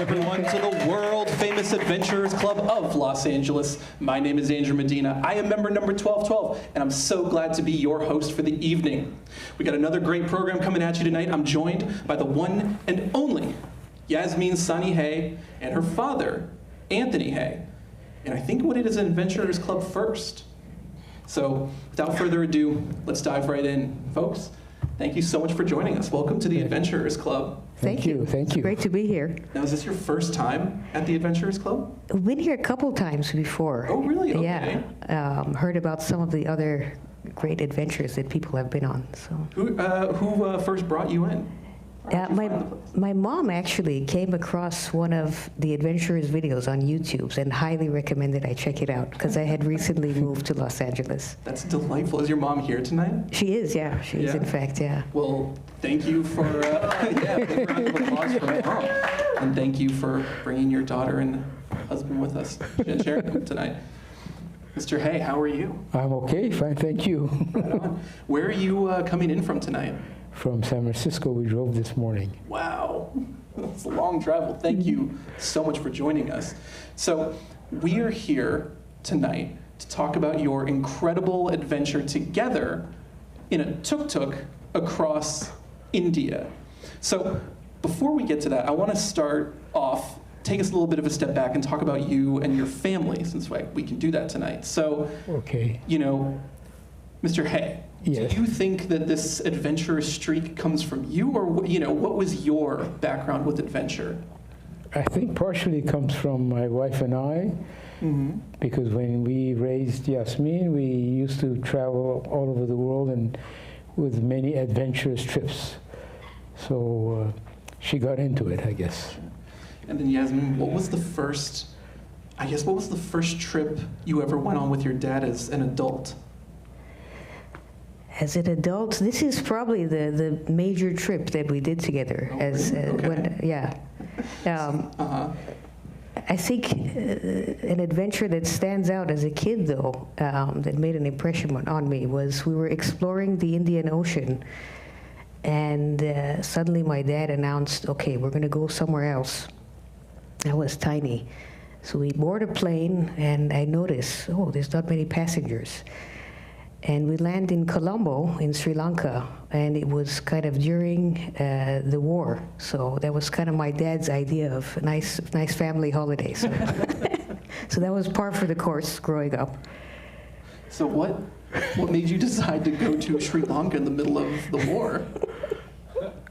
everyone to the world-famous Adventurers Club of Los Angeles. My name is Andrew Medina. I am member number 1212, and I'm so glad to be your host for the evening. We got another great program coming at you tonight. I'm joined by the one and only Yasmin Sanie-Hay and her father, Anthony Hay. And I think what it is an Adventurers Club first. So without further ado, let's dive right in. Folks, thank you so much for joining us. Welcome to the Adventurers Club. Thank you. Thank you. Great to be here. Now, is this your first time at the Adventurers Club? I've been here a couple times before. Oh, really? Okay. Yeah. Heard about some of the other great adventures that people have been on. So. Who first brought you in? My mom actually came across one of the Adventurers videos on YouTube and highly recommended I check it out because I had recently moved to Los Angeles. That's delightful. Is your mom here tonight? She is, yeah. She is, in fact, yeah. Well, thank you for, big round of applause for my mom. And thank you for bringing your daughter and husband with us and sharing them tonight. Mr. Hay, how are you? I'm okay, fine, thank you. Right on. Where are you coming in from tonight? From San Francisco, we drove this morning. Wow, that's a long travel. Thank you so much for joining us. So we are here tonight to talk about your incredible adventure together in a tuk tuk across India. So before we get to that, I want to start off, take us a little bit of a step back and talk about you and your family, since we can do that tonight. So, okay. You know, Mr. Hay, yes. Do you think that this adventurous streak comes from you, or what was your background with adventure? I think partially it comes from my wife and I, because when we raised Yasmin, we used to travel all over the world and with many adventurous trips. So she got into it, I guess. And then Yasmin, what was the first trip you ever went on with your dad as an adult? As an adult, this is probably the major trip that we did together. I think an adventure that stands out as a kid, though, that made an impression on me was we were exploring the Indian Ocean, and suddenly my dad announced, okay, we're going to go somewhere else. I was tiny. So we board a plane, and I noticed, oh, there's not many passengers. And we land in Colombo in Sri Lanka, and it was kind of during the war. So that was kind of my dad's idea of a nice family holiday. So, so that was par for the course growing up. So what made you decide to go to Sri Lanka in the middle of the war?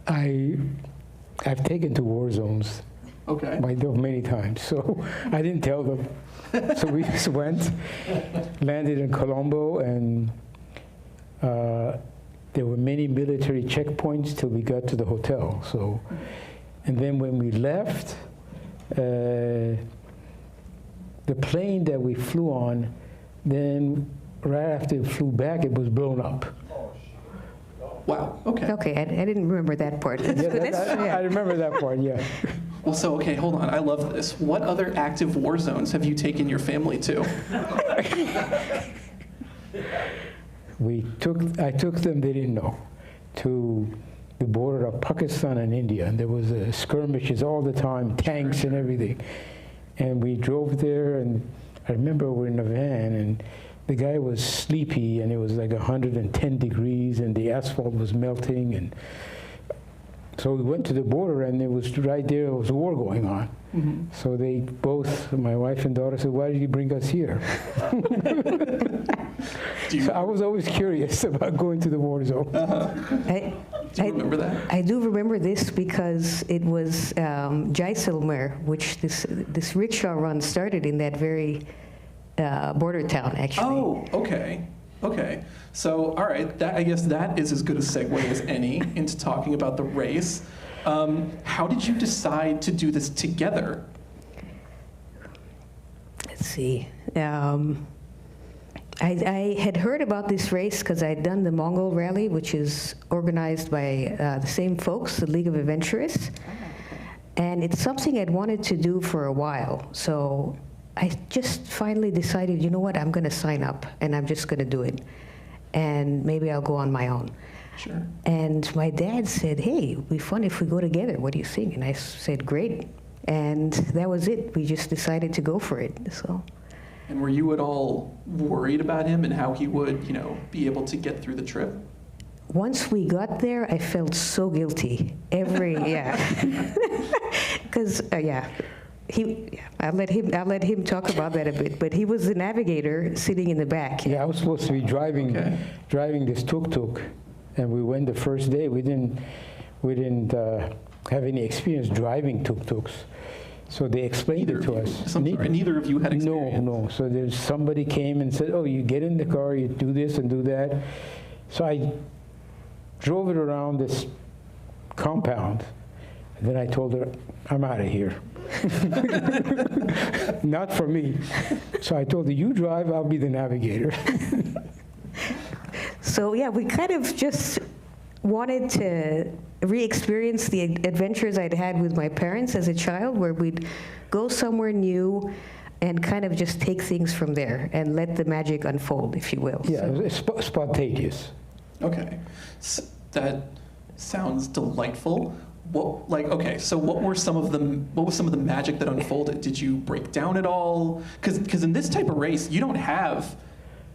I've taken to war zones. Okay. Many times, so I didn't tell them. So we just went, landed in Colombo, and there were many military checkpoints till we got to the hotel. So, and then when we left, the plane that we flew on, then right after it flew back, it was blown up. Wow, okay. Okay, I didn't remember that part. I remember that part, yeah. Well, so, okay, hold on. I love this. What other active war zones have you taken your family to? I took them, they didn't know, to the border of Pakistan and India. And there was skirmishes all the time, tanks and everything. And we drove there, and I remember we were in a van, and the guy was sleepy, and it was like 110 degrees, and the asphalt was melting, and so we went to the border, and it was right there, there was a war going on. So they both, my wife and daughter, said, why did you bring us here? So I was always curious about going to the war zone. Do you remember that? I do remember this because it was Jaisalmer, which this rickshaw run started in that very border town, actually. Oh, okay. Okay. So, all right, I guess that is as good a segue as any into talking about the race. How did you decide to do this together? Let's see. I had heard about this race because I'd done the Mongol Rally, which is organized by the same folks, the League of Adventurists. And it's something I'd wanted to do for a while. So I just finally decided, you know what, I'm going to sign up, and I'm just going to do it. And maybe I'll go on my own. Sure. And my dad said, hey, it'd be fun if we go together. What do you think? And I said, great. And that was it. We just decided to go for it. So. And were you at all worried about him and how he would, be able to get through the trip? Once we got there, I felt so guilty. Because I'll let him talk about that a bit. But he was the navigator sitting in the back. Yeah, I was supposed to be driving this Tuk Tuk, and we went the first day. We didn't have any experience driving Tuk Tuks, so they explained it to us. Neither of you had experience. No. So there's somebody came and said, "Oh, you get in the car, you do this and do that." So I drove it around this compound, and then I told her, "I'm out of here." Not for me. So I told her, "You drive, I'll be the navigator." So yeah, we kind of just wanted to re-experience the adventures I'd had with my parents as a child, where we'd go somewhere new and kind of just take things from there and let the magic unfold, if you will. Yeah, it's spontaneous. Okay, so that sounds delightful. What was some of the magic that unfolded? Did you break down at all? Because in this type of race, you don't have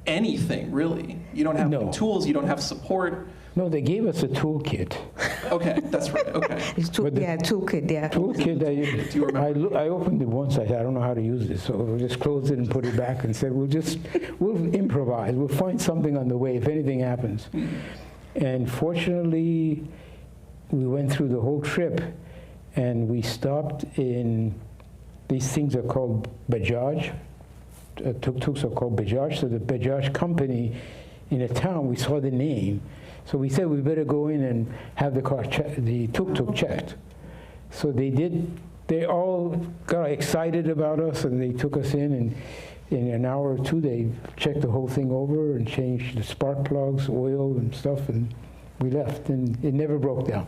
anything really. You don't have tools. You don't have support. No, they gave us a toolkit. Okay, that's right. Okay. Toolkit. Yeah. Toolkit. Do you remember? I opened it once. I said, I don't know how to use this, so we just closed it and put it back and said, we'll improvise. We'll find something on the way if anything happens. Mm-hmm. And fortunately, we went through the whole trip, and we stopped in, these things are called Bajaj. Tuk-tuks are called Bajaj. So the Bajaj company in a town, we saw the name. So we said we better go in and have the tuk-tuk checked. So they did. They all got excited about us, and they took us in, and in an hour or two, they checked the whole thing over and changed the spark plugs, oil, and stuff, and we left, and it never broke down.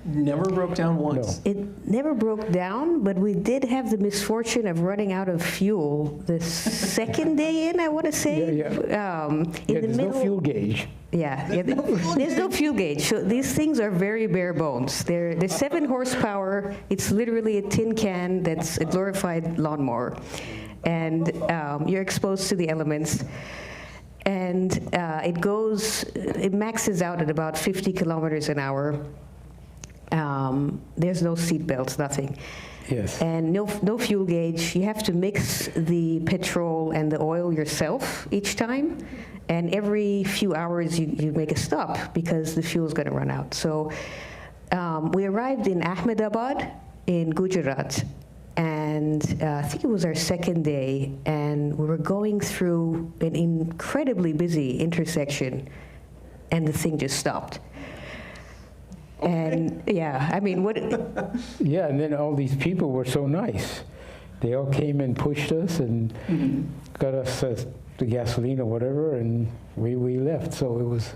Never broke down once? No. It never broke down, but we did have the misfortune of running out of fuel the second day in, I want to say. There's no fuel gauge. There's no fuel gauge. So these things are very bare bones. They're 7 horsepower. It's literally a tin can that's a glorified lawnmower. And you're exposed to the elements. And it maxes out at about 50 kilometers an hour. There's no seat belts, nothing. Yes. And no fuel gauge. You have to mix the petrol and the oil yourself each time. And every few hours you make a stop because the fuel's going to run out. So we arrived in Ahmedabad in Gujarat. And I think it was our second day. And we were going through an incredibly busy intersection. And the thing just stopped. Okay. And what? Yeah, and then all these people were so nice. They all came and pushed us and got us the gasoline or whatever, and we left. So it was,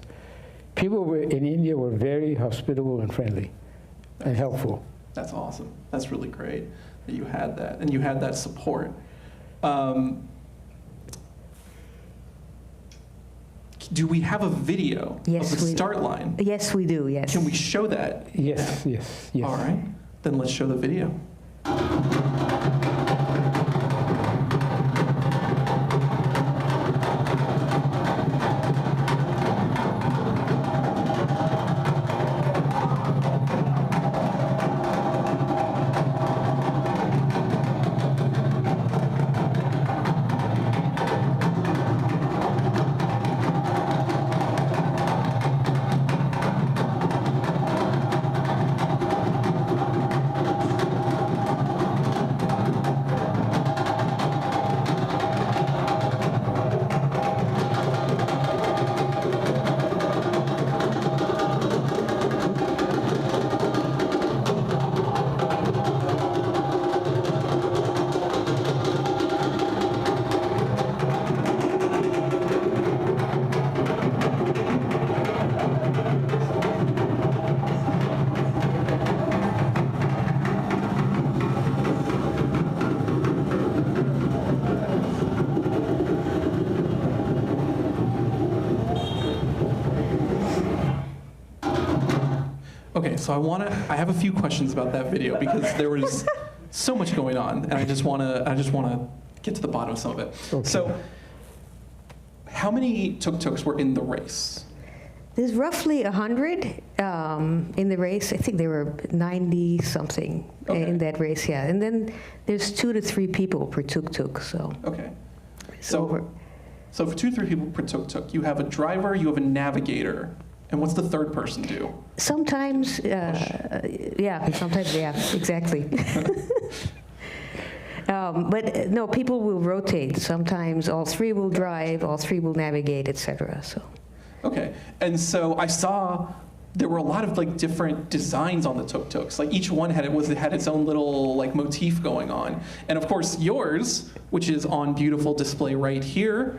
people in India were very hospitable and friendly and helpful. That's awesome. That's really great that you had that, and you had that support. Do we have a video of the start line? Yes, we do, yes. Can we show that? Yes. All right, then let's show the video. Okay, so I have a few questions about that video because there was so much going on, and I just want to get to the bottom of some of it. Okay. So, how many tuk-tuks were in the race? There's roughly 100 in the race. I think there were 90 something in that race, yeah. And then there's 2 to 3 people per tuk-tuk. So okay. So for 2 to 3 people per tuk-tuk, you have a driver, you have a navigator, and what's the third person do? sometimes, sometimes, yeah, exactly. But no, people will rotate. Sometimes all 3 will drive, all 3 will navigate, etc. So. Okay, and so I saw there were a lot of like different designs on the tuk-tuks. Like each one had its own little like motif going on, and of course yours, which is on beautiful display right here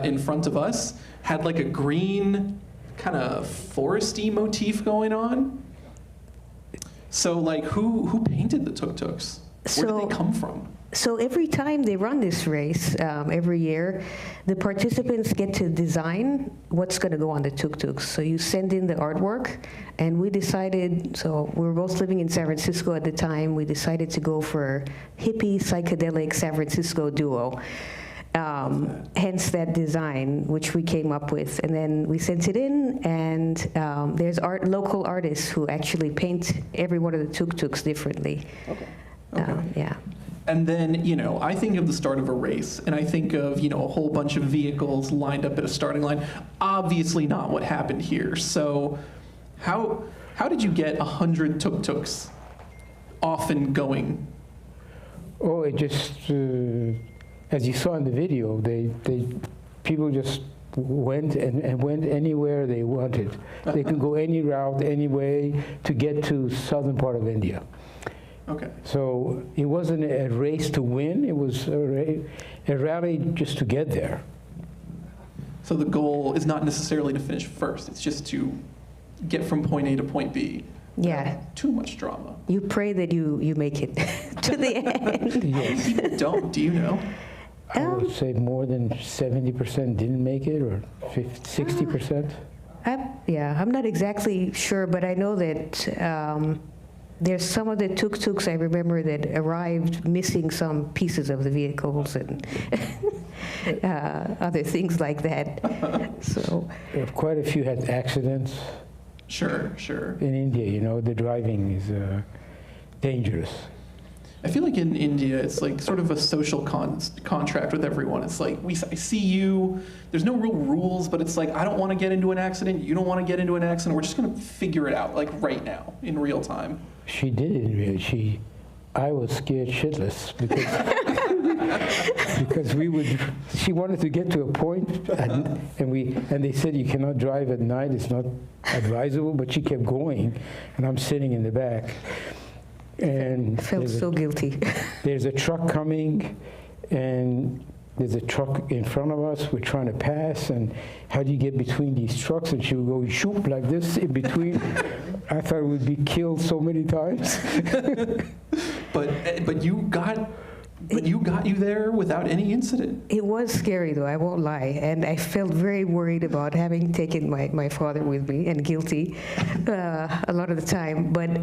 in front of us, had like a green kind of foresty motif going on. So like who painted the tuk-tuks? Where did they come from? So every time they run this race, every year, the participants get to design what's going to go on the tuk-tuks. So you send in the artwork, and we decided, so we were both living in San Francisco at the time, we decided to go for hippie, psychedelic San Francisco duo. Hence that design, which we came up with. And then we sent it in, and there's local artists who actually paint every one of the tuk-tuks differently. Okay. Yeah. And then, I think of the start of a race, and I think of, a whole bunch of vehicles lined up at a starting line. Obviously not what happened here. So how did you get 100 tuk-tuks off and going? Oh, it just, as you saw in the video, people just went and went anywhere they wanted. They could go any route, any way to get to southern part of India. Okay. So it wasn't a race to win, it was a rally just to get there. So the goal is not necessarily to finish first, it's just to get from point A to point B. Yeah. Too much drama. You pray that you make it to the end. Yes. People don't, do you know? I would say more than 70% didn't make it, or 60%. I'm not exactly sure, but I know that there's some of the tuk-tuks I remember that arrived missing some pieces of the vehicles and other things like that. So Quite a few had accidents. Sure. In India, the driving is dangerous. I feel like in India, it's like sort of a social contract with everyone. It's like, I see you, there's no real rules, but it's like, I don't want to get into an accident, you don't want to get into an accident, we're just going to figure it out, like right now, in real time. She did it really. I was scared shitless because she wanted to get to a point, and they said you cannot drive at night, it's not advisable, but she kept going, and I'm sitting in the back. And I felt so guilty. There's a truck coming, and there's a truck in front of us. We're trying to pass, and how do you get between these trucks? And she would go shoop like this in between. I thought we'd be killed so many times. But you got you there without any incident. It was scary, though, I won't lie. And I felt very worried about having taken my father with me, and guilty a lot of the time. But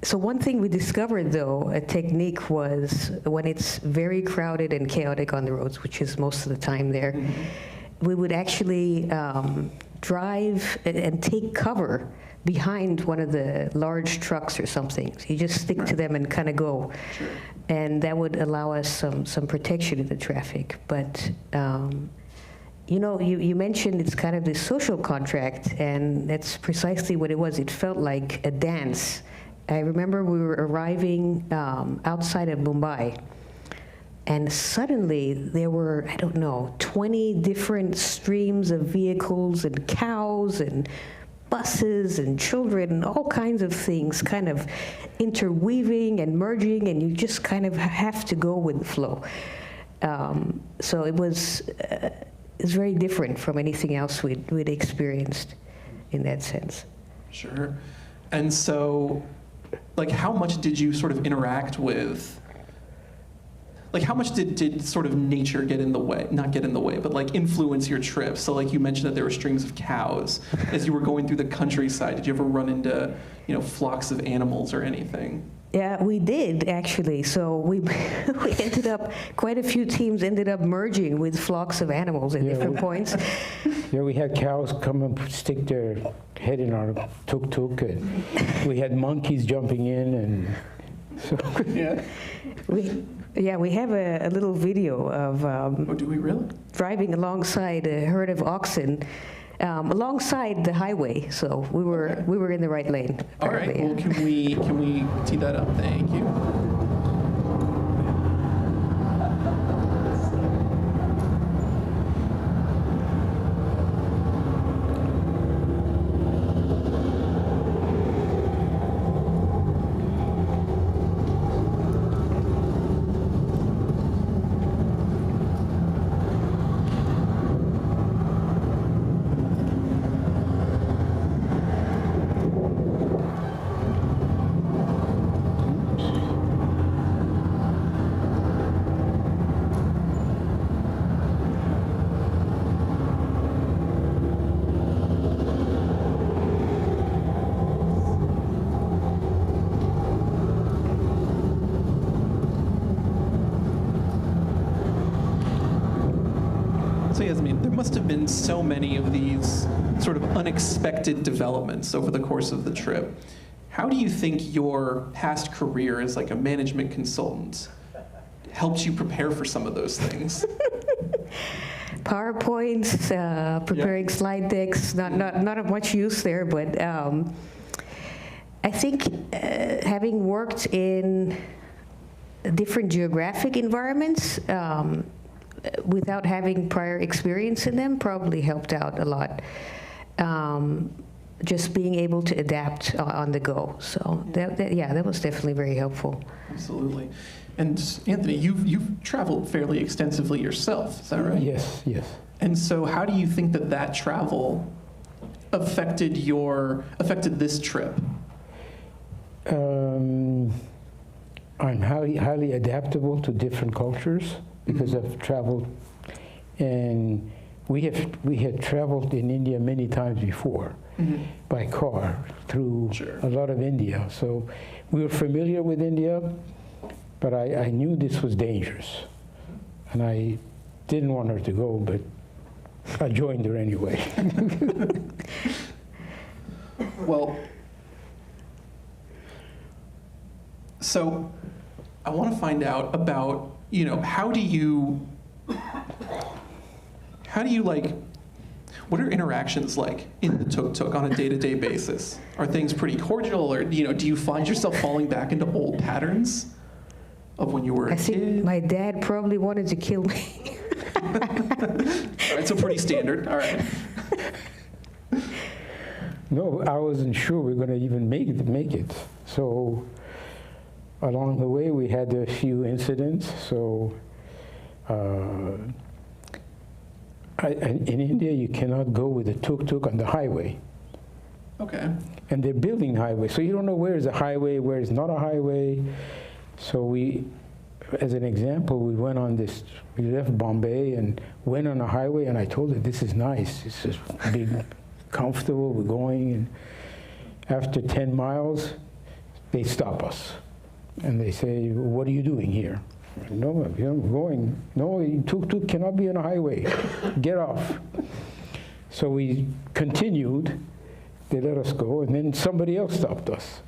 so one thing we discovered, though, a technique, was when it's very crowded and chaotic on the roads, which is most of the time there, we would actually drive and take cover behind one of the large trucks or something. So you just stick to them and kind of go. Sure. And that would allow us some protection in the traffic. But you mentioned it's kind of this social contract, and that's precisely what it was. It felt like a dance. I remember we were arriving outside of Mumbai, and suddenly there were, 20 different streams of vehicles and cows and buses and children and all kinds of things kind of interweaving and merging, and you just kind of have to go with the flow. So it was very different from anything else we'd experienced in that sense. Sure. And so, like, how much did you sort of interact with, like, how much did sort of nature get in the way, not get in the way, but like influence your trip? So like you mentioned that there were strings of cows. As you were going through the countryside, did you ever run into, flocks of animals or anything? Yeah, we did actually. So we we ended up, quite a few teams ended up merging with flocks of animals at different points. Yeah, we had cows come and stick their head in our tuk tuk, and we had monkeys jumping in, and so Yeah. We have a little video of Oh, do we really? driving alongside a herd of oxen, alongside the highway. So we were in the right lane. All right. apparently, Well, can we tee that up? Thank you. So Yasmin, there must have been so many of these sort of unexpected developments over the course of the trip. How do you think your past career as like a management consultant helped you prepare for some of those things? PowerPoints, preparing slide decks, not of much use there, but I think having worked in different geographic environments, without having prior experience in them, probably helped out a lot. Just being able to adapt on the go. So that was definitely very helpful. Absolutely. And Anthony, you've traveled fairly extensively yourself, is that right? yes, yes. And so how do you think that travel affected this trip? I'm highly adaptable to different cultures because I've traveled, and we had traveled in India many times before by car through a lot of India. So we were familiar with India, but I knew this was dangerous, and I didn't want her to go, but I joined her anyway. Well, so I want to find out about, how do you like, what are interactions like in the Tuk Tuk on a day-to-day basis? Are things pretty cordial, or, do you find yourself falling back into old patterns of when you were a I think kid? my dad probably wanted to kill me. All right, so pretty standard. All right. No, I wasn't sure we were going to even make it. So along the way, we had a few incidents. So in India, you cannot go with a tuk-tuk on the highway. Okay. And they're building highways, so you don't know where is a highway, where is not a highway. So we, as an example, we left Bombay and went on a highway, and I told her, this is nice. It's just big, comfortable, we're going. And after 10 miles, they stop us. And they say, what are you doing here? No, I'm going. No, tuk-tuk cannot be on a highway. Get off. So we continued. They let us go, and then somebody else stopped us.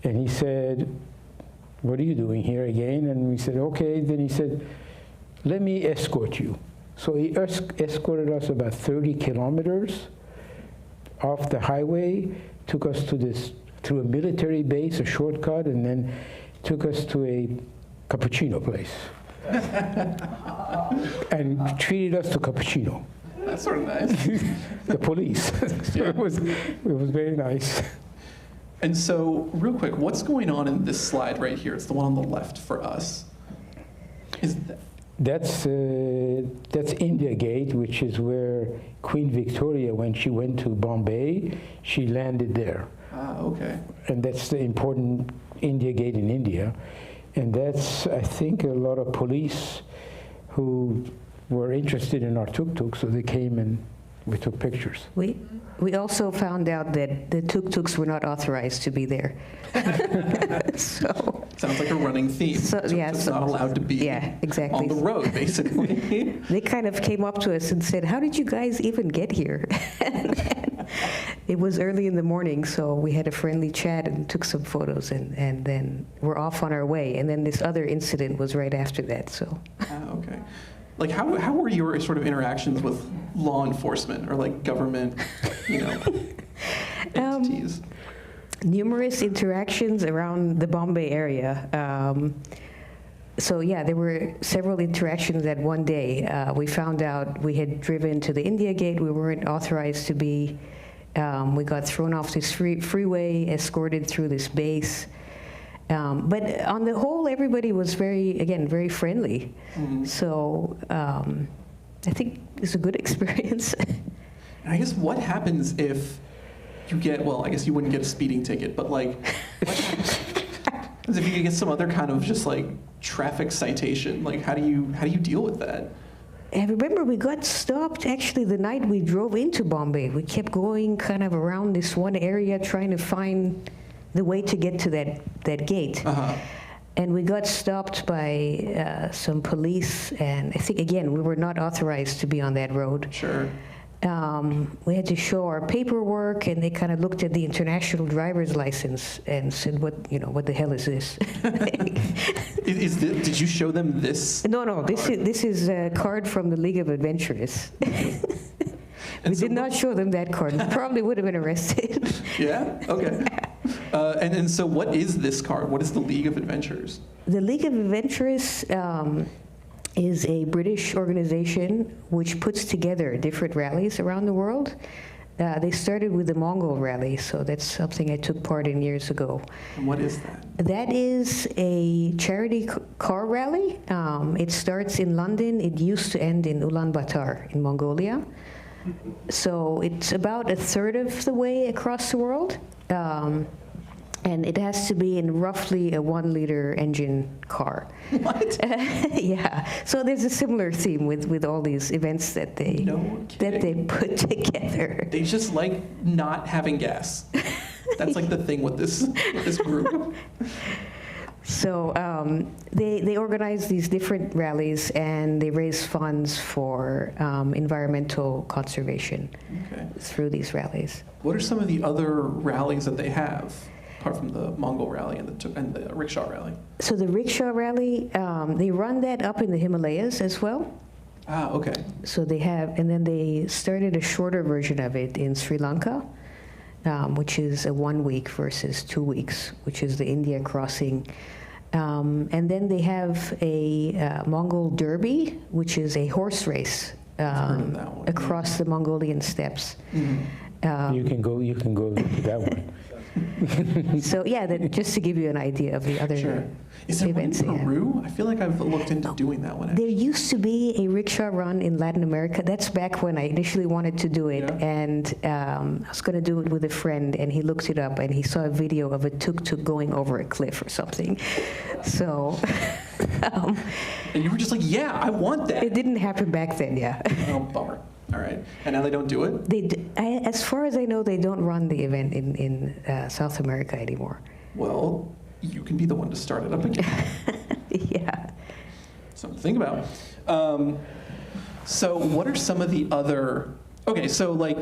And he said, what are you doing here again? And we said, okay. Then he said, let me escort you. So he escorted us about 30 kilometers off the highway, took us through a military base, a shortcut, and then took us to a cappuccino place. And treated us to cappuccino. That's sort of nice. The police. So it was very nice. And so, real quick, what's going on in this slide right here? It's the one on the left for us. That's India Gate, which is where Queen Victoria, when she went to Bombay, she landed there. Ah, okay. And that's the important India Gate in India. And that's, I think, a lot of police who were interested in our tuk-tuk, so they came and We took pictures. We also found out that the Tuk Tuks were not authorized to be there. So Sounds like a running theme. It's not allowed to be exactly. on the road, basically. They kind of came up to us and said, "How did you guys even get here?" It was early in the morning, so we had a friendly chat and took some photos, and then we're off on our way. And then this other incident was right after that. So. Okay. Like, how were your sort of interactions with law enforcement or like government, entities? Numerous interactions around the Bombay area. So yeah, there were several interactions that one day. We found out we had driven to the India Gate. We weren't authorized to be. We got thrown off this freeway, escorted through this base. But on the whole, everybody was very friendly. Mm-hmm. So I think it's a good experience. And I guess what happens if you get, well, I guess you wouldn't get a speeding ticket, but like, what happens if you get some other kind of just like traffic citation? Like, how do you deal with that? I remember we got stopped actually the night we drove into Bombay. We kept going kind of around this one area trying to find the way to get to that gate. Uh-huh. And we got stopped by some police, and I think, again, we were not authorized to be on that road. Sure. We had to show our paperwork, and they kind of looked at the international driver's license and said, what the hell is this? Did you show them this? No, this is a card from the League of Adventurers. We did not show them that card. We probably would have been arrested. Yeah? Okay. And so what is this card? What is the League of Adventurers? The League of Adventurers is a British organization which puts together different rallies around the world. They started with the Mongol rally, so that's something I took part in years ago. And what is that? That is a charity car rally. It starts in London. It used to end in Ulaanbaatar in Mongolia. So it's about a third of the way across the world. And it has to be in roughly a 1-liter engine car. What? Yeah. So there's a similar theme with all these events that they put together. They just like not having gas. That's like the thing with this group. So they organize these different rallies, and they raise funds for environmental conservation through these rallies. What are some of the other rallies that they have, apart from the Mongol rally and the Rickshaw rally? So the Rickshaw rally, they run that up in the Himalayas as well. Ah, okay. So they have, and then they started a shorter version of it in Sri Lanka, which is a 1 week versus 2 weeks, which is the India crossing. And then they have a Mongol Derby, which is a horse race across the Mongolian steppes. Mm-hmm. You can go to that one. So yeah, just to give you an idea of the other Is there events. one in Peru? I feel like I've looked into doing that one. There used to be a rickshaw run in Latin America. That's back when I initially wanted to do it, and I was going to do it with a friend, and he looked it up, and he saw a video of a Tuk Tuk going over a cliff or something. So. And you were just like, yeah, I want that. It didn't happen back then, yeah. Oh, bummer. All right. And now they don't do it? As far as I know, they don't run the event in South America anymore. Well, you can be the one to start it up again. Yeah. Something to think about. So what are some of the other... Okay, so like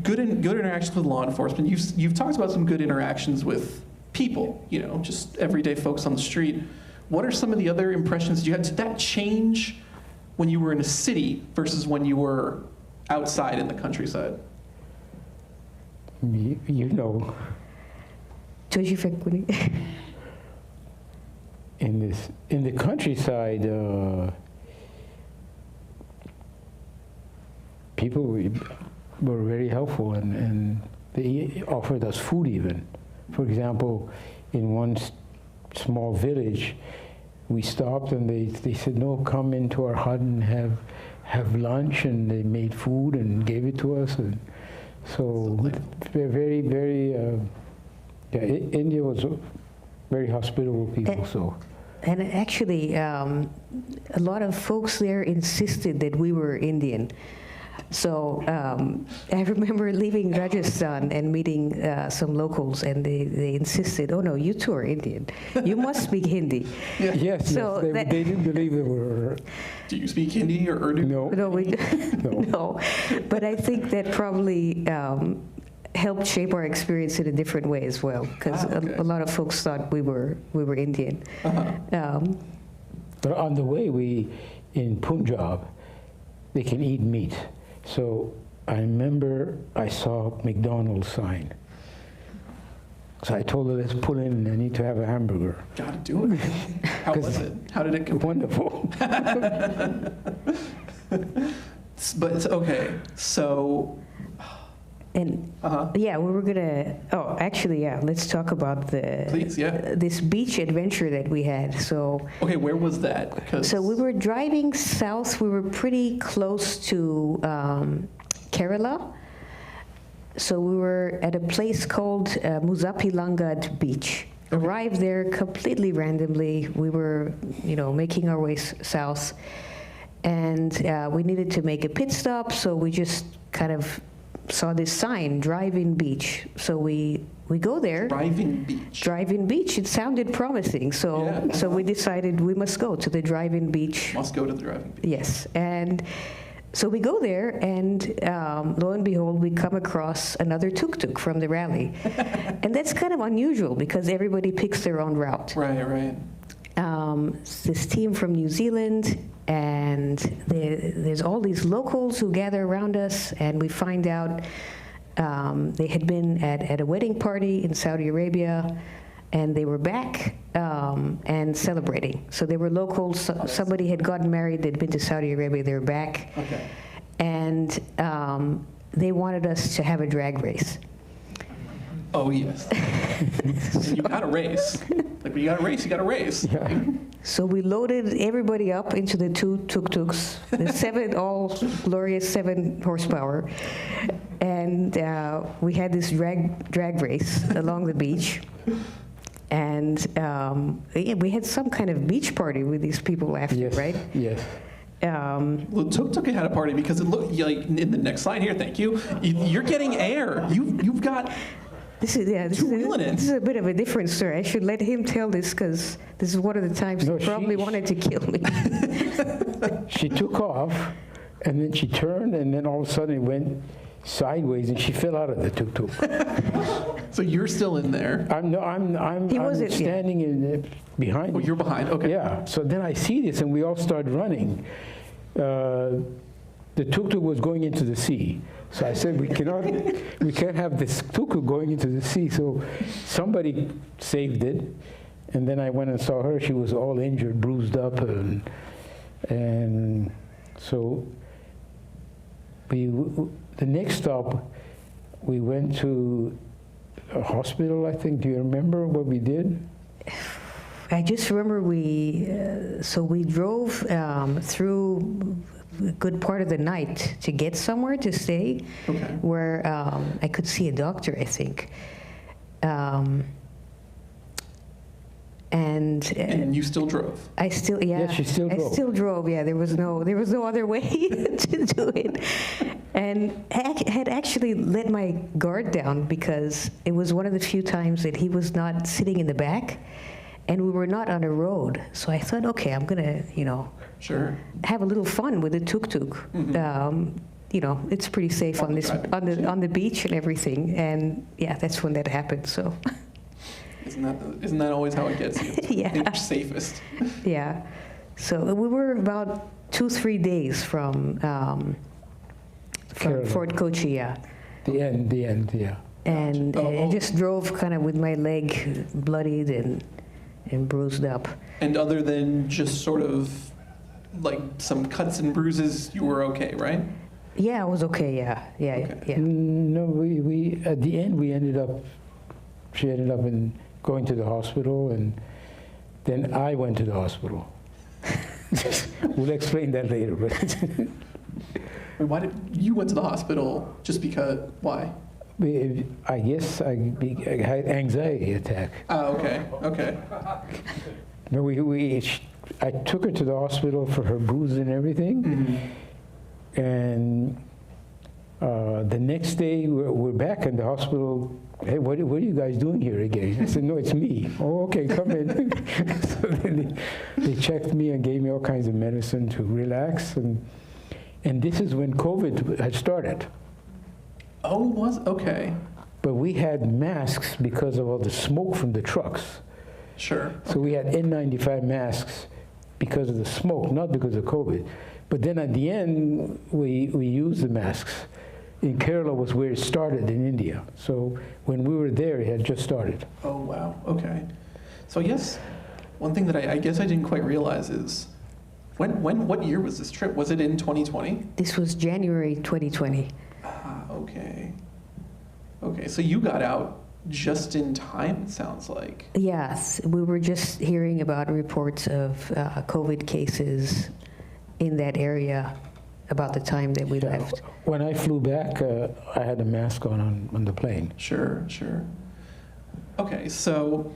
good interactions with law enforcement. You've talked about some good interactions with people, just everyday folks on the street. What are some of the other impressions you had? Did that change when you were in a city versus when you were outside in the countryside? In the countryside, people were very helpful, and they offered us food even. For example, in one small village, we stopped and they said, no, come into our hut and have lunch, and they made food and gave it to us. And so they're very, very, India was very hospitable people. And actually, a lot of folks there insisted that we were Indian. So I remember leaving Rajasthan and meeting some locals, and they insisted, "Oh no, you two are Indian. You must speak Hindi." Yes, So yes. that- They didn't believe they were. Do you speak Hindi or Urdu? No. No, we No. no. But I think that probably helped shape our experience in a different way as well, because okay. a lot of folks thought we were Indian. But on the way, in Punjab, they can eat meat. So I remember I saw McDonald's sign. So I told her, let's pull in, I need to have a hamburger. Gotta do it. How was it? How did it compare? Wonderful. But, okay, so, And yeah, we were gonna. Oh, actually, yeah. Let's talk about please, yeah. this beach adventure that we had. So. Okay, where was that? 'Cause- So we were driving south. We were pretty close to Kerala. So we were at a place called Muzappilangad Beach. Okay. Arrived there completely randomly. We were, making our way south, and we needed to make a pit stop. So we just kind of saw this sign, Drive-In Beach. So we go there. Drive-In Beach. Drive-In Beach. It sounded promising, so Yeah. so we decided we must go to the Drive-In Beach. Must go to the Drive-In Beach. Yes, and so we go there, and lo and behold, we come across another tuk-tuk from the rally, and that's kind of unusual because everybody picks their own route. Right. This team from New Zealand, and there's all these locals who gather around us, and we find out they had been at a wedding party in Saudi Arabia, and they were back and celebrating. So they were locals. Somebody had gotten married, they'd been to Saudi Arabia, they were back, Okay. and they wanted us to have a drag race. Oh, yes. And you gotta race. Like, when you gotta race, you gotta race. Yeah. So we loaded everybody up into the two tuk-tuks, the all glorious 7 horsepower, and we had this drag race along the beach. And yeah, we had some kind of beach party with these people after, Yes. right? Yes. Well, Tuk Tuk had a party because it looked like in the next slide here. Thank you. You're getting air. You've got. This is Two-wheeling it. this is a bit of a different story. I should let him tell this because this is one of the times No, he probably wanted to kill me. She took off, and then she turned, and then all of a sudden it went sideways, and she fell out of the tuk-tuk. So you're still in there. I'm He wasn't, yeah. standing behind. Oh, you're behind. Okay. Yeah. So then I see this, and we all start running. The tuk-tuk was going into the sea. So I said, we can't have this tuk-tuk going into the sea. So somebody saved it, and then I went and saw her. She was all injured, bruised up, and so the next stop, we went to a hospital, I think. Do you remember what we did? I just remember we drove through a good part of the night to get somewhere to stay, Okay. where I could see a doctor, I think. And you still drove. I still, yeah. Yes, she still drove. I still drove. Yeah, there was no other way to do it, and I had actually let my guard down because it was one of the few times that he was not sitting in the back, and we were not on a road. So I thought, okay, I'm gonna, Sure. have a little fun with the tuk-tuk. It's pretty safe on the beach and everything, and yeah, that's when that happened. So. Isn't that always how it gets you? Yeah. You're safest. Yeah, so we were about 2-3 days from Kerala. Fort Kochi, yeah. The end, yeah. And Oh. I just drove kind of with my leg bloodied and bruised up. And other than just sort of like some cuts and bruises, you were okay, right? Yeah, I was okay, yeah. Okay. Yeah. No, we at the end she ended up going to the hospital, and then I went to the hospital. We'll explain that later. But Why did you went to the hospital? Just because? Why? I guess I had anxiety attack. Oh, okay. No, I took her to the hospital for her bruise and everything, and The next day, we're back in the hospital. Hey, what are you guys doing here again? I said, no, it's me. Oh, okay, come in. So then they checked me and gave me all kinds of medicine to relax. And this is when COVID had started. Oh, was okay. But we had masks because of all the smoke from the trucks. Sure. So we had N95 masks because of the smoke, not because of COVID. But then at the end, we used the masks. In Kerala was where it started in India. So when we were there, it had just started. Oh, wow. Okay. So I guess one thing that I guess I didn't quite realize is what year was this trip? Was it in 2020? This was January 2020. Ah, okay. Okay, so you got out just in time, it sounds like. Yes, we were just hearing about reports of COVID cases in that area about the time that we left. When I flew back, I had a mask on the plane. Sure, sure. Okay, so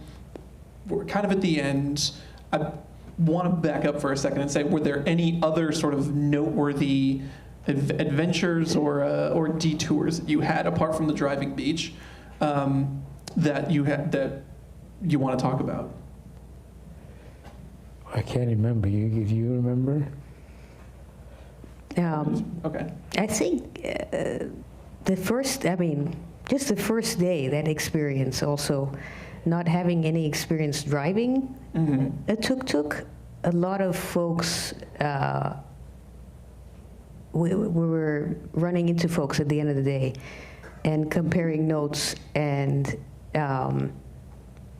we're kind of at the end. I want to back up for a second and say, were there any other sort of noteworthy adventures or detours that you had apart from the driving beach that you want to talk about? I can't remember. Do you remember? Okay. I think just the first day, that experience also, not having any experience driving a tuk-tuk, a lot of folks, we were running into folks at the end of the day and comparing notes, and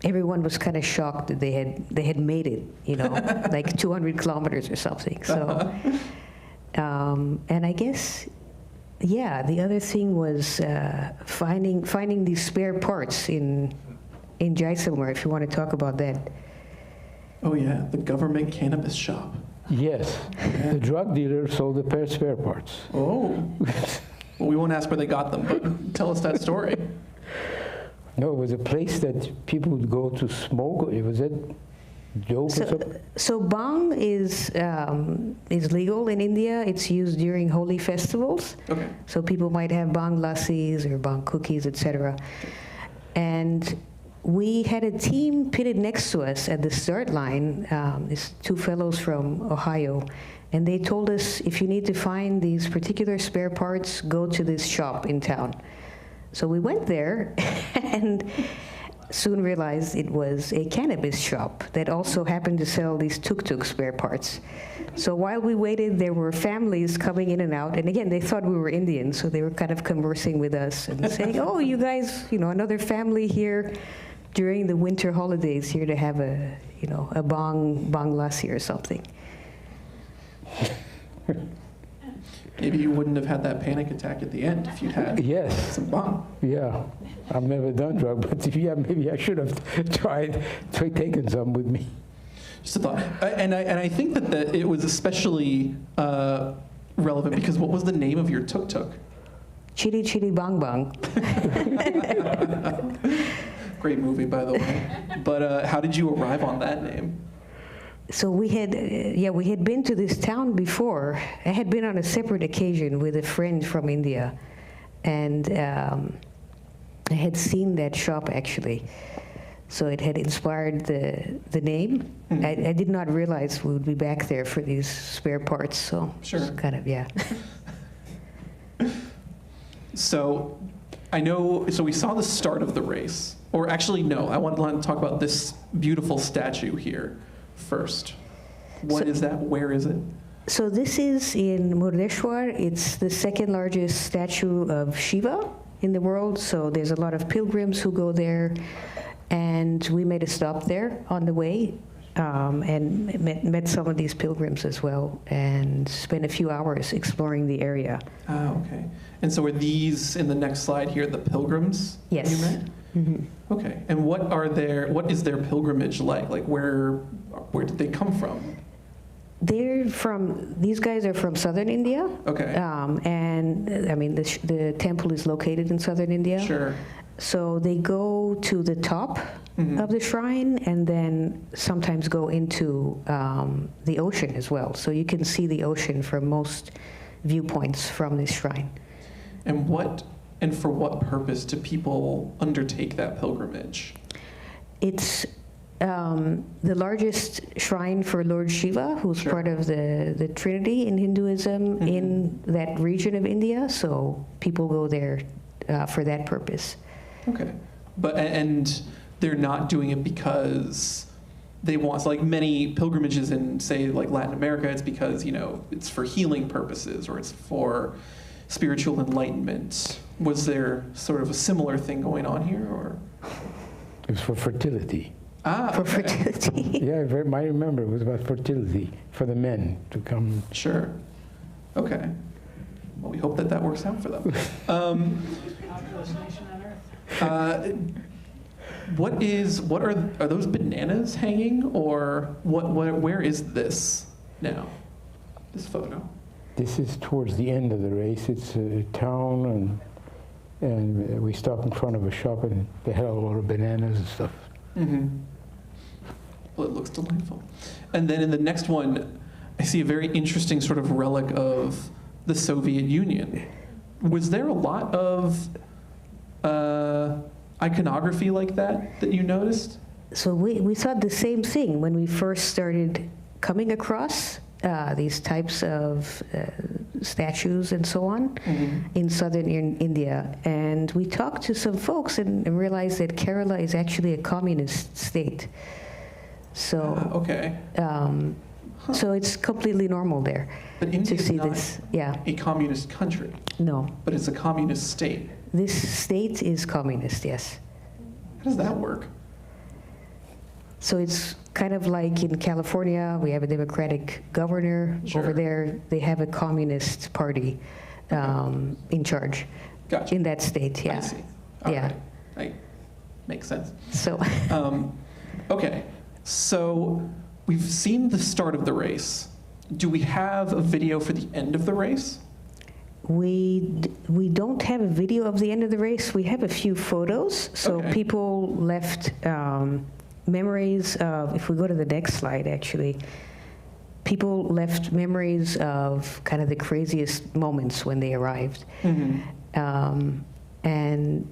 everyone was kind of shocked that they had made it, like 200 kilometers or something. So. And I guess, the other thing was finding these spare parts in Jaisalmer, if you want to talk about that. Oh yeah, the government cannabis shop. Yes, the drug dealer sold the pair of spare parts. Oh, well, we won't ask where they got them, but tell us that story. No, it was a place that people would go to smoke. It was So bhang is legal in India. It's used during holy festivals. Okay. So people might have bhang lassis or bhang cookies, etc. And we had a team pitted next to us at the start line. These two fellows from Ohio, and they told us, if you need to find these particular spare parts, go to this shop in town. So we went there and soon realized it was a cannabis shop that also happened to sell these tuk-tuk spare parts. So while we waited, there were families coming in and out, and again, they thought we were Indians, so they were kind of conversing with us and saying, oh, you guys, another family here during the winter holidays here to have a bhang lassi or something. Maybe you wouldn't have had that panic attack at the end if you'd had some bhang. Yeah, I've never done drug, but maybe I should have tried taking some with me. Just a thought, and I think that it was especially relevant because what was the name of your tuk-tuk? Chitty Chitty Bhang Bhang. Great movie, by the way. But how did you arrive on that name? So we had been to this town before. I had been on a separate occasion with a friend from India, and I had seen that shop actually. So it had inspired the name. Mm-hmm. I did not realize we would be back there for these spare parts. So sure, kind of So I know. So we saw the start of the race, or actually no. I want to talk about this beautiful statue here first. What is that? Where is it? So this is in Murdeshwar. It's the second largest statue of Shiva in the world. So there's a lot of pilgrims who go there. And we made a stop there on the way and met some of these pilgrims as well and spent a few hours exploring the area. Ah, okay. And so are these, in the next slide here, the pilgrims yes. you met? Mm-hmm. Okay. And what is their pilgrimage like? Like where did they come from? These guys are from southern India. Okay. And I mean, the temple is located in southern India. Sure. So they go to the top of the shrine and then sometimes go into the ocean as well. So you can see the ocean from most viewpoints from this shrine. And for what purpose do people undertake that pilgrimage? It's the largest shrine for Lord Shiva, who's Sure. part of the Trinity in Hinduism in that region of India. So people go there for that purpose. Okay. And they're not doing it because they want, so like many pilgrimages in, say, like Latin America, it's because, it's for healing purposes or it's for spiritual enlightenment. Was there sort of a similar thing going on here, or? It was for fertility. For Okay. fertility. Yeah, I remember it was about fertility for the men to come. Sure. Okay. Well, we hope that works out for them. What are those bananas hanging, or where is this now? This photo. This is towards the end of the race. It's a town, and we stopped in front of a shop, and they had a lot of bananas and stuff. Mm-hmm. Well, it looks delightful. And then in the next one, I see a very interesting sort of relic of the Soviet Union. Was there a lot of iconography like that you noticed? So we saw the same thing when we first started coming across these types of statues and so on in southern India. And we talked to some folks and realized that Kerala is actually a communist state. So, Okay. so it's completely normal there But to India is see not this. Yeah, a communist country, no. but it's a communist state. This state is communist, yes. How does that work? So it's kind of like in California, we have a Democratic governor. Sure. Over there, they have a communist party in charge Gotcha. in that state, yeah. I see. All Yeah. right. Makes sense. So Okay, so we've seen the start of the race. Do we have a video for the end of the race? we don't have a video of the end of the race. We have a few photos. So Okay. people left memories of, if we go to the next slide, actually, people left memories of kind of the craziest moments when they arrived. And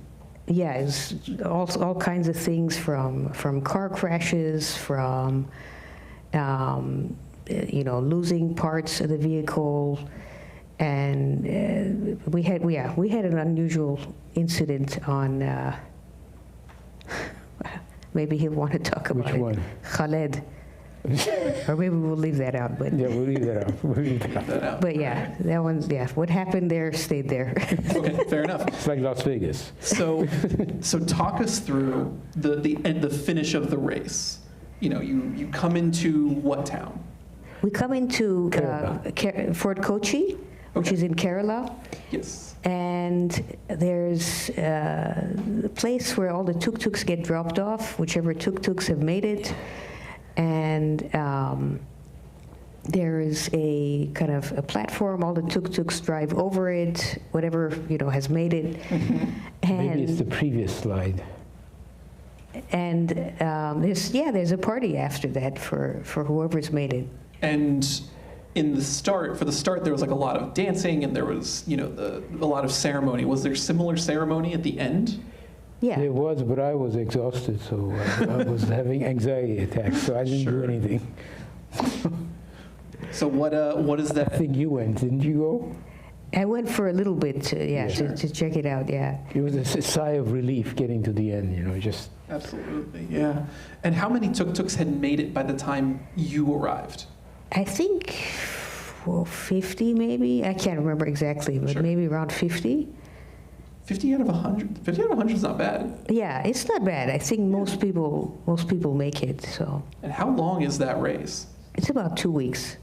yeah, it's all kinds of things from car crashes, from losing parts of the vehicle, and we had an unusual incident on. Maybe he'll want to talk about Which it. one? Khaled. Or maybe we'll leave that out. But Yeah, we'll leave that out. We'll leave that out. but yeah, that one's what happened there stayed there. Okay, fair enough. It's like Las Vegas. So talk us through the finish of the race. You come into what town? We come into Fort Kochi, which Okay. is in Kerala, Yes. and there's a place where all the tuk-tuks get dropped off, whichever tuk-tuks have made it, and there is a kind of a platform. All the tuk-tuks drive over it, whatever has made it, Maybe it's and the previous slide. there's a party after that for whoever's made it. And for the start, there was like a lot of dancing, and there was a lot of ceremony. Was there similar ceremony at the end? Yeah. There was, but I was exhausted, so I was having anxiety attacks, so I didn't Sure. do anything. So what is I that? think you went, didn't you go? I went for a little bit, Sure. to check it out. Yeah. It was a sigh of relief getting to the end, just. Absolutely, yeah. And how many tuk-tuks had made it by the time you arrived? I think 50 maybe. I can't remember exactly, but Sure. maybe around 50. 50 out of 100. 50 out of 100 is not bad. Yeah, it's not bad. I think most people make it. So And how long is that race? it's about 2 weeks.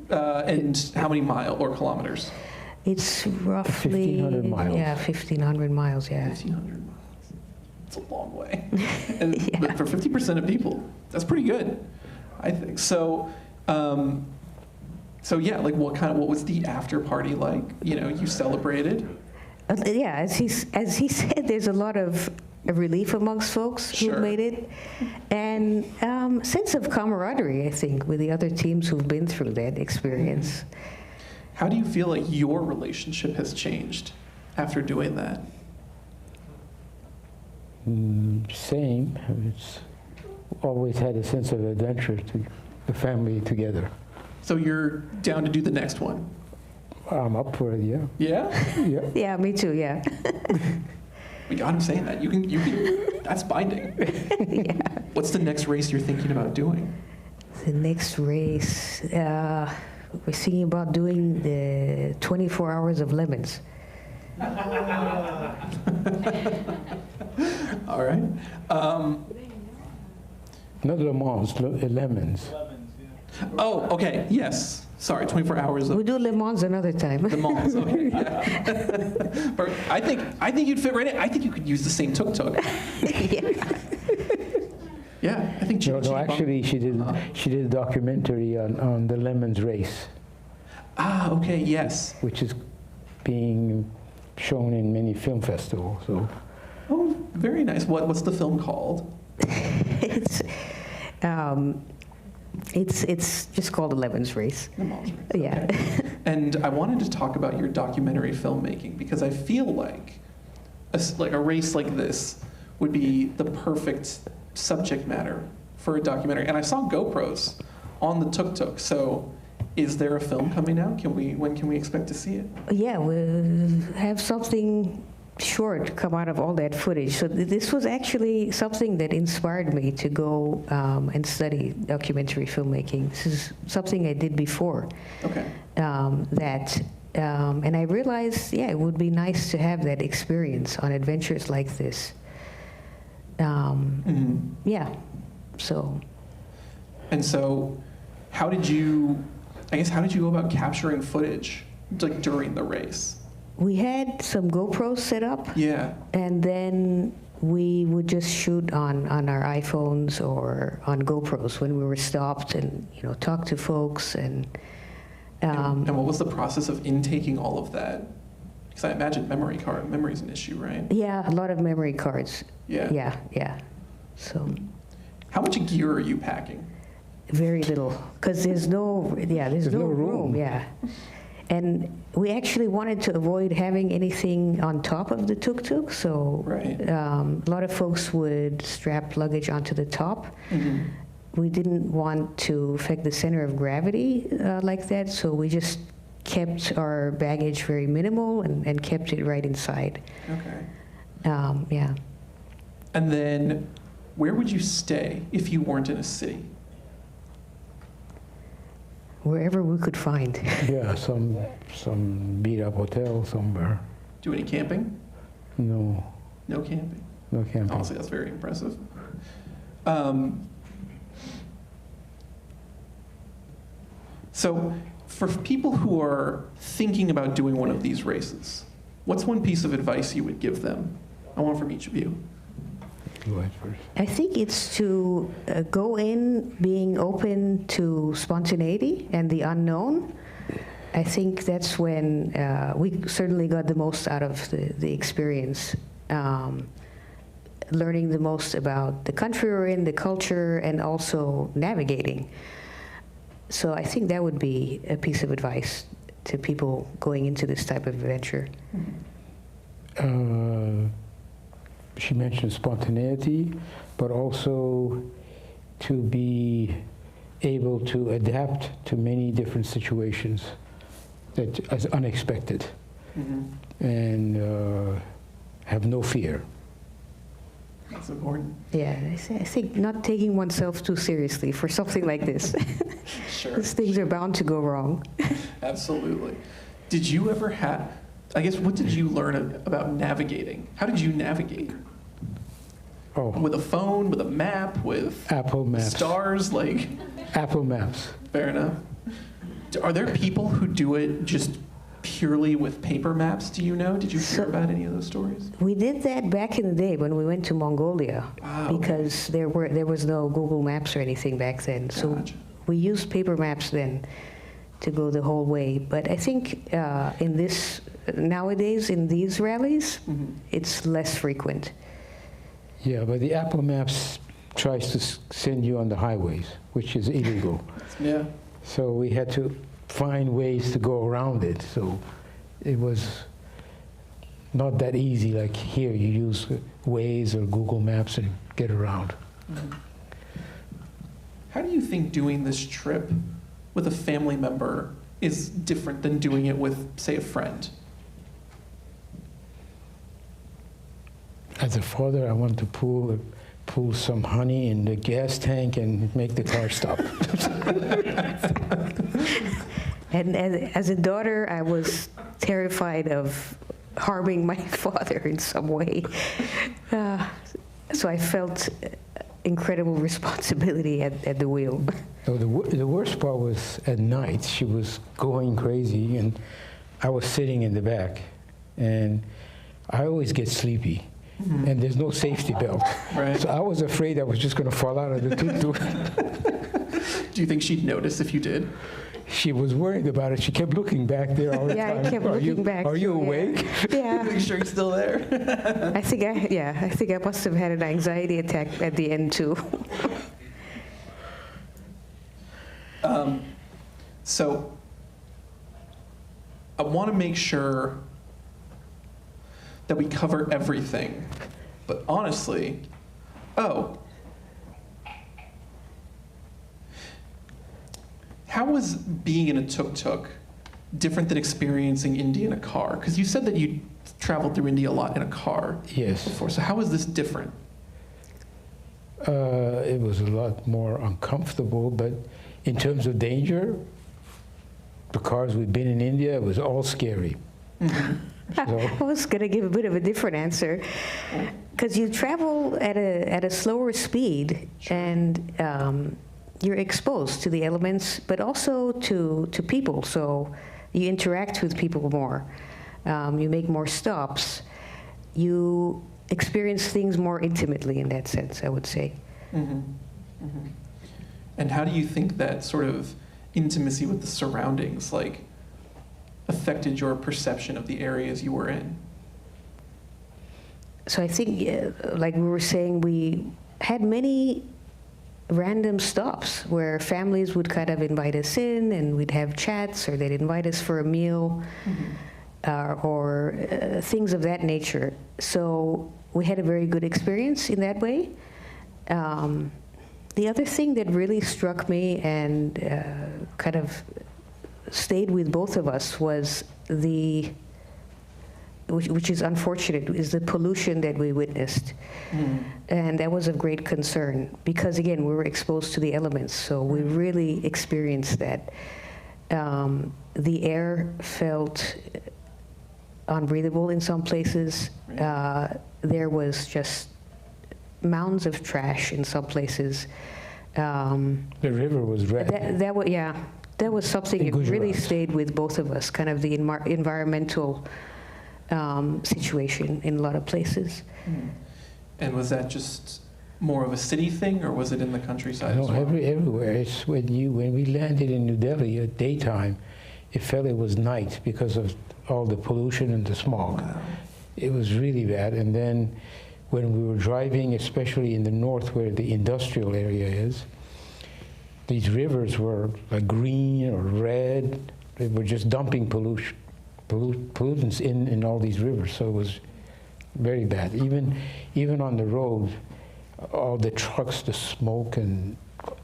And how many miles or kilometers? It's roughly 1,500 miles. Yeah, 1,500 miles. Yeah. 1,500 miles. It's a long way. But for 50% of people, that's pretty good, I think. So, yeah, like what was the after party like? You celebrated. Yeah, as he said, there's a lot of relief amongst folks Sure. who made it, and sense of camaraderie, I think, with the other teams who've been through that experience. How do you feel like your relationship has changed after doing that? Same. It's always had a sense of adventure to the family together. So you're down to do the next one? I'm up for it, yeah. Yeah? Yeah. Yeah, me too, yeah. We got him saying that. You can, that's binding. Yeah. What's the next race you're thinking about doing? The next race, we're thinking about doing the 24 hours of lemons. All right. Not Le Mans, lemons. Oh, okay, yes. Sorry, 24 hours of We do Le Mans another time. the malls. Okay, yeah. But I think you'd fit right in. I think you could use the same Tuk Tuk. Yeah. Yeah, I think No, Chitty Chitty Bhang- actually, she did a documentary on the lemons race, Ah, okay, yes. which is being shown in many film festivals. So Oh, very nice. What's the film called? It's just called the Lemons Race. The Malls Race. Yeah. Okay. And I wanted to talk about your documentary filmmaking because I feel like a race like this would be the perfect subject matter for a documentary. And I saw GoPros on the Tuk Tuk. So is there a film coming out? When can we expect to see it? Yeah, we'll have something short come out of all that footage. So this was actually something that inspired me to go and study documentary filmmaking. This is something I did before. Okay. And I realized, yeah, it would be nice to have that experience on adventures like this. Yeah, so. And so how did you go about capturing footage like during the race? We had some GoPros set up, Yeah. and then we would just shoot on our iPhones or on GoPros when we were stopped and, talk to folks and And what was the process of intaking all of that? Because I imagine memory is an issue, right? yeah, a lot of memory cards. Yeah. Yeah. So How much gear are you packing? very little, because there's no room. Yeah. And we actually wanted to avoid having anything on top of the tuk-tuk, so Right. a lot of folks would strap luggage onto the top. Mm-hmm. We didn't want to affect the center of gravity like that, so we just kept our baggage very minimal and kept it right inside. Okay. Yeah. And then where would you stay if you weren't in a city? Wherever we could find. yeah, some beat-up hotel somewhere. Do any camping? No, No camping. no camping. Honestly, that's very impressive. So for people who are thinking about doing one of these races, what's one piece of advice you would give them? I want from each of you. Go ahead first. I think it's to go in being open to spontaneity and the unknown. I think that's when we certainly got the most out of the experience. Learning the most about the country we're in, the culture, and also navigating. So I think that would be a piece of advice to people going into this type of adventure. She mentioned spontaneity, but also to be able to adapt to many different situations that as unexpected, and have no fear. That's important. Yeah, I think not taking oneself too seriously for something like this. Sure. These things are bound to go wrong. Absolutely. Did you ever have, I guess, what did you learn about navigating? How did you navigate? Oh, With a phone, with a map, with Apple Maps. stars? Like, Apple Maps. fair enough. Are there people who do it just purely with paper maps? Do you know? Did you hear about any of those stories? We did that back in the day when we went to Mongolia, Okay. because there was no Google Maps or anything back then. So Gotcha. we used paper maps then to go the whole way. But I think nowadays in these rallies, it's less frequent. Yeah, but the Apple Maps tries to send you on the highways, which is illegal. Yeah. So we had to find ways to go around it. So it was not that easy like here. You use Waze or Google Maps and get around. Mhm. How do you think doing this trip with a family member is different than doing it with, say, a friend? As a father, I want to pull some honey in the gas tank and make the car stop. And as a daughter, I was terrified of harming my father in some way. So I felt incredible responsibility at the wheel. So the worst part was at night. She was going crazy, and I was sitting in the back. And I always get sleepy, and there's no safety belt. Right. So I was afraid I was just going to fall out of the tuk-tuk. Do you think she'd notice if you did? She was worried about it. She kept looking back there all the Yeah, time. I kept looking back. Are you too, awake? Yeah. Make sure he's still there. I think I must have had an anxiety attack at the end too. So I want to make sure that we cover everything. But honestly, how was being in a tuk-tuk different than experiencing India in a car? Because you said that you traveled through India a lot in a car Yes. before. So how is this different? It was a lot more uncomfortable, but in terms of danger, the cars we've been in India, it was all scary. Mhm. So, I was going to give a bit of a different answer, because you travel at a slower speed, and you're exposed to the elements, but also to people. So you interact with people more. You make more stops. You experience things more intimately in that sense, I would say. Mm-hmm. Mm-hmm. And how do you think that sort of intimacy with the surroundings, like, affected your perception of the areas you were in? So I think, like we were saying, we had many random stops where families would kind of invite us in, and we'd have chats, or they'd invite us for a meal, or things of that nature. So we had a very good experience in that way. The other thing that really struck me and kind of stayed with both of us was which is unfortunate, is the pollution that we witnessed. And that was of great concern because, again, we were exposed to the elements, so we really experienced that. The air felt unbreathable in some places. There was just mounds of trash in some places. the river was red. That was something In that really Gujarat. stayed with both of us, kind of the environmental situation in a lot of places. And was that just more of a city thing, or was it in the countryside No, as well? everywhere. It's when we landed in New Delhi at daytime, it felt it was night because of all the pollution and the smog. Wow. It was really bad. And then when we were driving, especially in the north where the industrial area is, these rivers were like green or red. They were just dumping pollutants in all these rivers. So it was very bad. Even on the road, all the trucks, the smoke and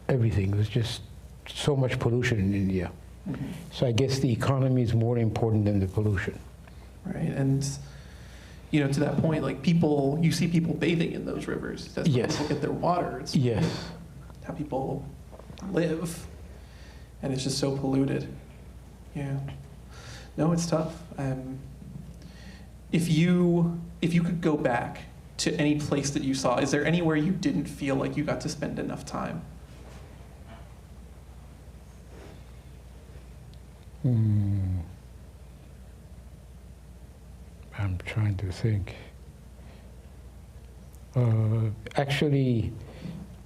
everything, it was just so much pollution in India. So I guess the economy is more important than the pollution. Right, and to that point, like you see people bathing in those rivers. That's where Yes. people get their water. It's Yes. how people live, and it's just so polluted. Yeah. No, it's tough. If you could go back to any place that you saw, is there anywhere you didn't feel like you got to spend enough time? I'm trying to think. Actually,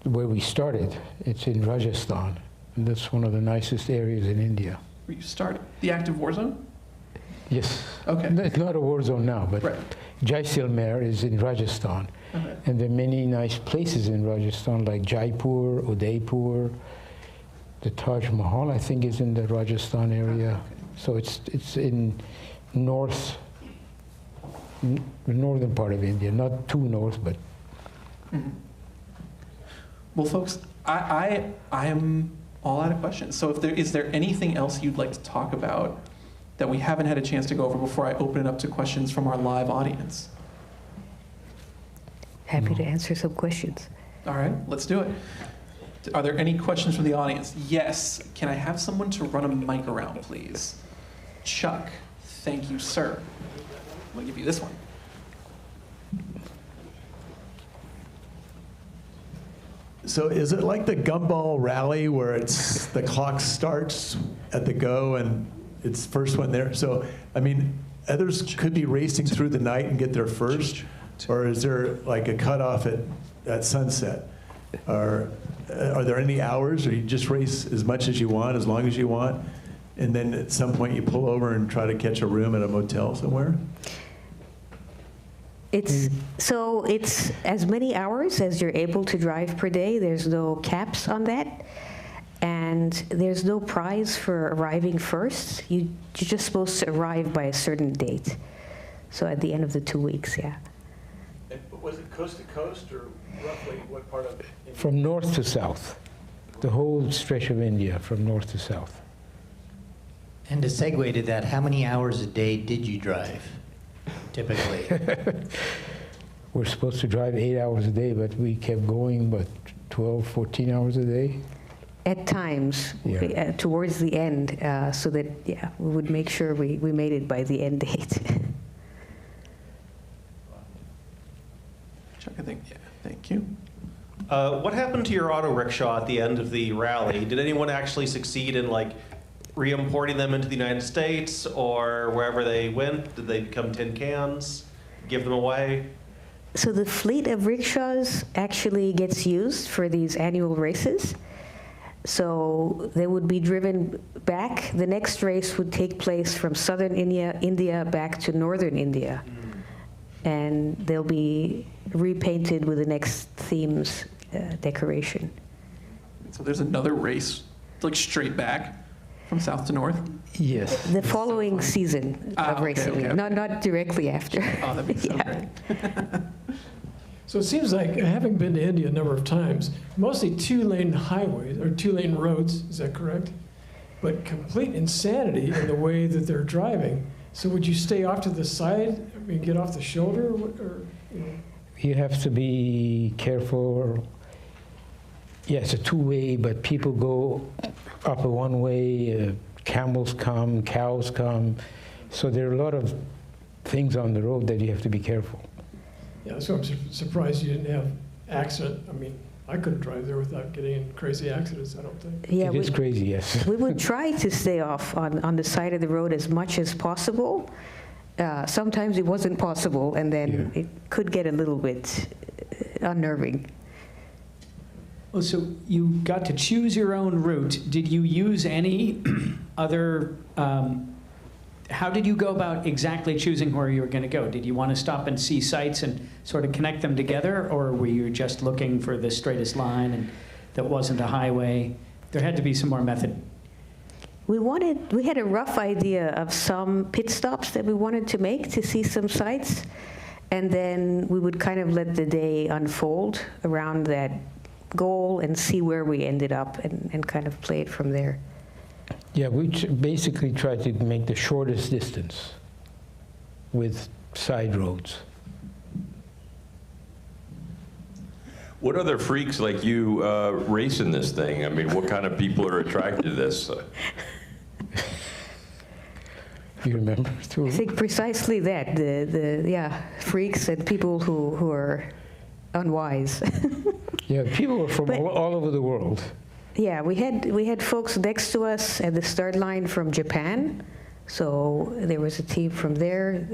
where we started, it's in Rajasthan, and that's one of the nicest areas in India. Where you started? The active war zone? Yes. Okay. It's not a war zone now, but Right. Jaisalmer is in Rajasthan. Okay. And there are many nice places in Rajasthan, like Jaipur, Udaipur. The Taj Mahal, I think, is in the Rajasthan area. Okay. So it's in north the northern part of India, not too north, but Well, folks, I am all out of questions. So is there anything else you'd like to talk about that we haven't had a chance to go over before I open it up to questions from our live audience? Happy to answer some questions. All right, let's do it. Are there any questions from the audience? Yes. Can I have someone to run a mic around, please? Chuck, thank you, sir. I'm gonna give you this one. So is it like the gumball rally where it's the clock starts at the go and it's first one there? So, I mean, others could be racing through the night and get there first, or is there like a cutoff at sunset? Or are there any hours, or you just race as much as you want, as long as you want, and then at some point you pull over and try to catch a room at a motel somewhere? It's as many hours as you're able to drive per day. There's no caps on that. And there's no prize for arriving first. You're just supposed to arrive by a certain date. So at the end of the 2 weeks, yeah. Was it coast to coast, or roughly what part of India? from north to south, the whole stretch of India from north to south. And to segue to that, how many hours a day did you drive, typically? We're supposed to drive 8 hours a day, but we kept going, but 12, 14 hours a day. At times, Yeah. towards the end, so that, yeah, we would make sure we made it by the end date. Chuck, I think, yeah, thank you. What happened to your auto rickshaw at the end of the rally? Did anyone actually succeed in like re-importing them into the United States, or wherever they went? Did they become tin cans? Give them away? So the fleet of rickshaws actually gets used for these annual races. So they would be driven back. The next race would take place from southern India back to northern India. And they'll be repainted with the next theme's decoration. So there's another race, like straight back from south to north? Yes. The following season of okay, racing, okay. Not directly after. Oh, that'd be so Yeah. great. So it seems like, having been to India a number of times, mostly two-lane highways, or two-lane roads, is that correct? But complete insanity in the way that they're driving. So would you stay off to the side, I mean, get off the shoulder, or you know? You have to be careful. Yeah, it's a two-way, but people go up a one-way. Camels come, cows come. So there are a lot of things on the road that you have to be careful. Yeah, so I'm surprised you didn't have accident. I mean, I couldn't drive there without getting in crazy accidents, I don't think. Yeah, It is crazy, yes. we would try to stay off on the side of the road as much as possible. Sometimes it wasn't possible, and then Yeah. it could get a little bit unnerving. Well, so you got to choose your own route. Did you use any other, how did you go about exactly choosing where you were going to go? Did you want to stop and see sights and sort of connect them together, or were you just looking for the straightest line and that wasn't a highway? There had to be some more method. We had a rough idea of some pit stops that we wanted to make to see some sights, and then we would kind of let the day unfold around that goal and see where we ended up and kind of play it from there. Yeah, we basically try to make the shortest distance with side roads. What other freaks like you racing this thing? I mean, what kind of people are attracted to this? You remember? I think precisely that, the freaks and people who are unwise. Yeah, people were from But- all over the world. Yeah, we had folks next to us at the start line from Japan, so there was a team from there.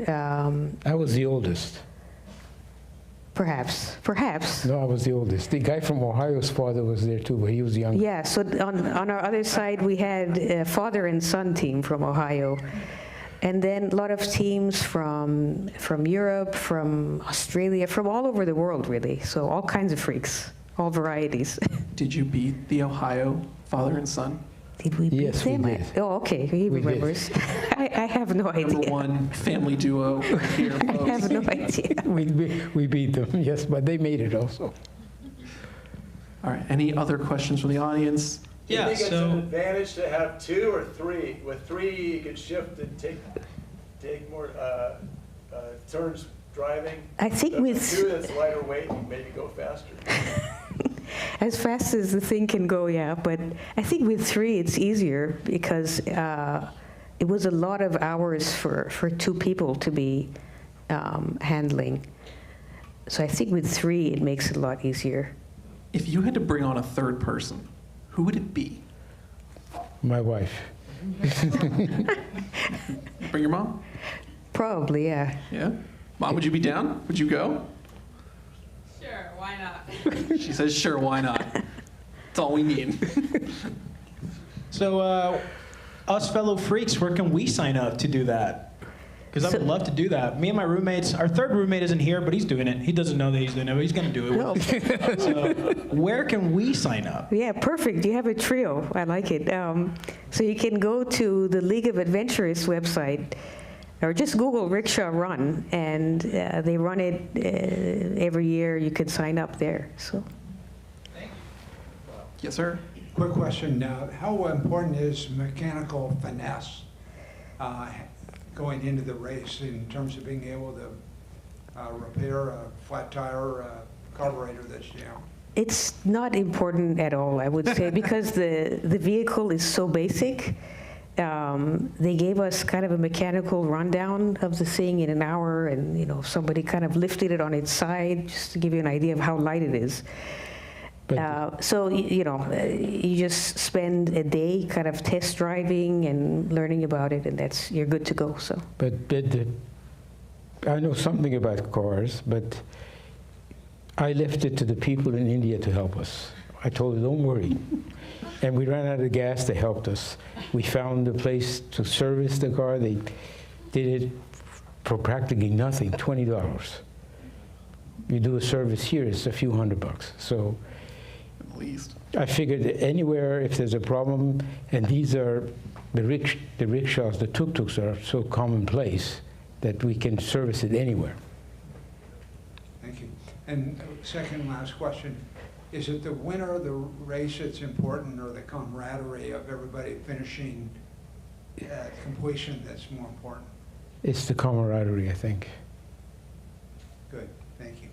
I was the oldest. Perhaps. No, I was the oldest. The guy from Ohio's father was there too, but he was younger. Yeah, so on our other side, we had a father and son team from Ohio. And then a lot of teams from Europe, from Australia, from all over the world, really. So all kinds of freaks, all varieties. Did you beat the Ohio father and son? Did we beat Yes, we them? did. Oh, okay, he We did. remembers. I I have no Number idea. one family duo here, I folks. have no idea. We beat them, yes, but they made it also. All right, any other questions from the audience? Do you Yeah, think it's an so advantage to have 2 or 3? With 3, you could shift and take more turns driving. I think But with 2, that's lighter weight, you maybe go faster. as fast as the thing can go, yeah. But I think with 3, it's easier because it was a lot of hours for 2 people to be handling. So I think with 3, it makes it a lot easier. If you had to bring on a third person, who would it be? My wife. Bring your mom? Probably, yeah. Yeah? Mom, would you be down? Would you go? Sure, why not? She says, sure, why not? That's all we need. So, us fellow freaks, where can we sign up to do that? Because I would love to do that. Me and my roommates, our third roommate isn't here, but he's doing it. He doesn't know that he's doing it, but he's going to do it. No. So, where can we sign up? Yeah, perfect. You have a trio. I like it. So you can go to the League of Adventurers website, or just Google Rickshaw Run, and they run it every year. You can sign up there. So. Yes, sir? Quick question. How important is mechanical finesse going into the race in terms of being able to repair a flat tire carburetor that's jammed? It's not important at all, I would say, because the vehicle is so basic. They gave us kind of a mechanical rundown of the thing in an hour, and somebody kind of lifted it on its side just to give you an idea of how light it is. So you just spend a day kind of test driving and learning about it, and you're good to go. So. But I know something about cars, but I left it to the people in India to help us. I told them, don't worry. And we ran out of gas, they helped us. We found a place to service the car. They did it for practically nothing, $20. You do a service here, it's a few $100. So At least. I figured anywhere if there's a problem, and these are the rickshaws, the tuk-tuks are so commonplace that we can service it anywhere. Thank you. And second last question, is it the winner of the race that's important, or the camaraderie of everybody finishing at completion that's more important? It's the camaraderie, I think. Good, thank you.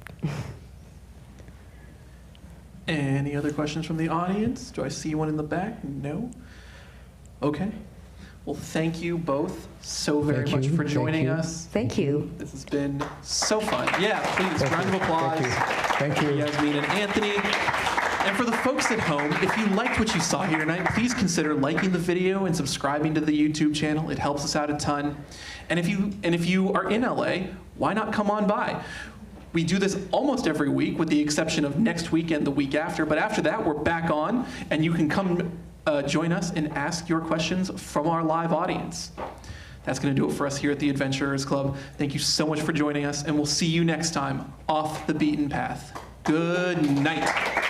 Any other questions from the audience? Do I see one in the back? No? Okay. Well, thank you both so very Thank much you. for joining Thank you. us. Thank you. This has been so fun. Yeah, please, round of applause. Thank you. Yasmin and Anthony. And for the folks at home, if you liked what you saw here tonight, please consider liking the video and subscribing to the YouTube channel. It helps us out a ton. And if you are in LA, why not come on by? We do this almost every week, with the exception of next week and the week after. But after that, we're back on, and you can come join us and ask your questions from our live audience. That's going to do it for us here at the Adventurers Club. Thank you so much for joining us, and we'll see you next time off the beaten path. Good night.